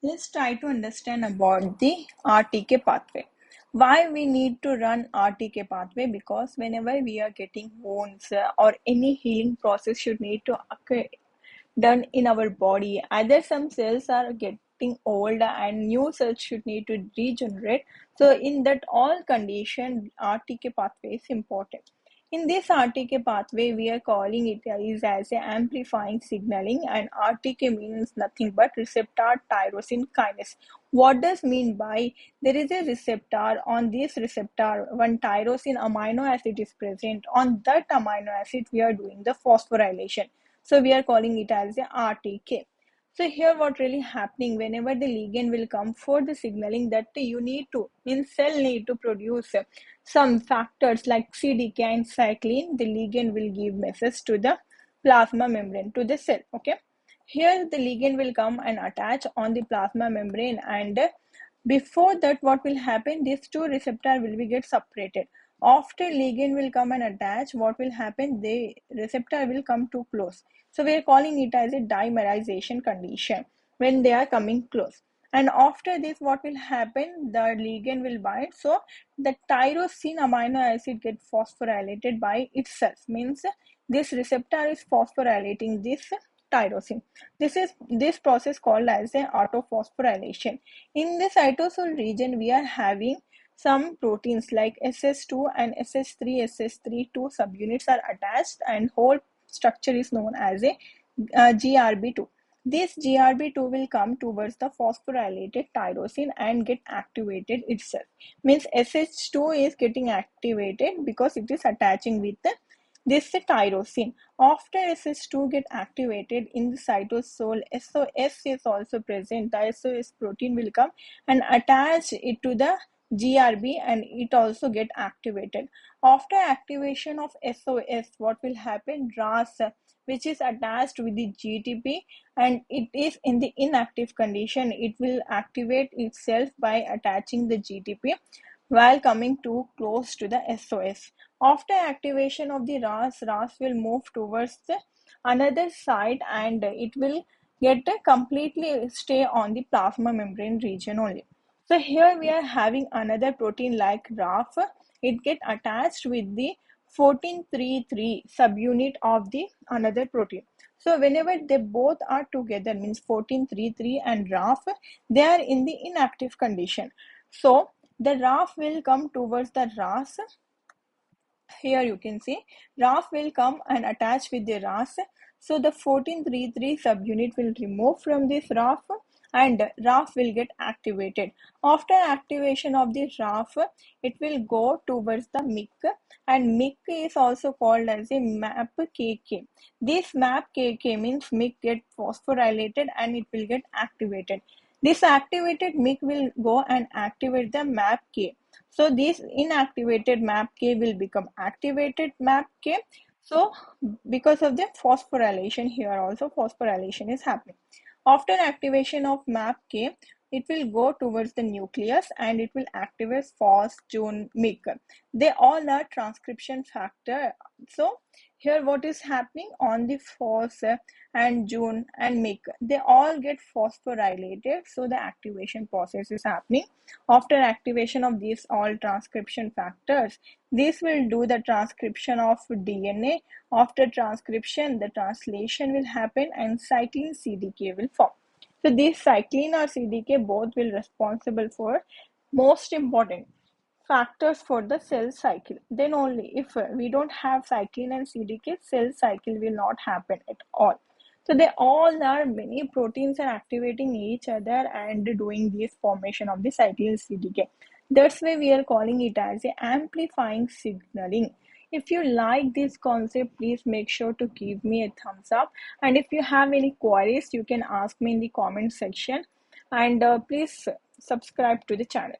Let's try to understand about the RTK pathway. Why we need to run RTK pathway? Because whenever we are getting wounds or any healing process should need to occur done in our body, either some cells are getting old and new cells should need to regenerate. So in that all condition, RTK pathway is important. In this RTK pathway, we are calling it is as a amplifying signaling, and RTK means nothing but receptor tyrosine kinase. What does mean by there is a receptor, on this receptor one tyrosine amino acid is present, on that amino acid we are doing the phosphorylation, so we are calling it as a RTK. So here what really happening, whenever the ligand will come for the signaling, that you need to, means cell need to produce some factors like CDK and cyclin, the ligand will give message to the plasma membrane, to the cell. Okay, here the ligand will come and attach on the plasma membrane, and before that what will happen, these two receptor will be get separated. After ligand will come and attach, what will happen, the receptor will come too close, so we are calling it as a dimerization condition when they are coming close. And after this what will happen, the ligand will bind, so the tyrosine amino acid get phosphorylated by itself, means this receptor is phosphorylating this tyrosine. This process called as a autophosphorylation. In the cytosol region we are having some proteins like SS2 and SS3. SS3 two subunits are attached and whole structure is known as a GRB2. This GRB2 will come towards the phosphorylated tyrosine and get activated itself. Means SH2 is getting activated because it is attaching with this tyrosine. After SH2 get activated in the cytosol, SOS is also present. The SOS protein will come and attach it to the GRB and it also get activated. After activation of SOS, what will happen? RAS, which is attached with the GTP and it is in the inactive condition, it will activate itself by attaching the GTP while coming too close to the SOS. After activation of the RAS will move towards the another side and it will get a completely stay on the plasma membrane region only. So here we are having another protein like RAF. It get attached with the 1433 subunit of the another protein. So whenever they both are together, means 1433 and RAF, they are in the inactive condition. So the RAF will come towards the RAS. Here you can see RAF will come and attach with the RAS. So the 1433 subunit will remove from this RAF and RAF will get activated. After activation of the RAF, it will go towards the MYC, and MYC is also called as a MAPKK. This MAPKK means MYC get phosphorylated and it will get activated. This activated MYC will go and activate the MAPK. So this inactivated MAPK will become activated MAPK. So because of the phosphorylation, here also phosphorylation is happening. After activation of MAPK, it will go towards the nucleus and it will activate FOS, JUN, MYC. They all are transcription factor. So here what is happening on the FOS and JUN and MYC, they all get phosphorylated, so the activation process is happening. After activation of these all transcription factors, this will do the transcription of DNA. After transcription, the translation will happen and cyclin CDK will form. So these cyclin or CDK both will responsible for most important factors for the cell cycle. Then only if we don't have cyclin and CDK, cell cycle will not happen at all. So they all are, many proteins are activating each other and doing this formation of the cyclin CDK. That's why we are calling it as a amplifying signaling. If you like this concept, please make sure to give me a thumbs up. And if you have any queries, you can ask me in the comment section. And please subscribe to the channel.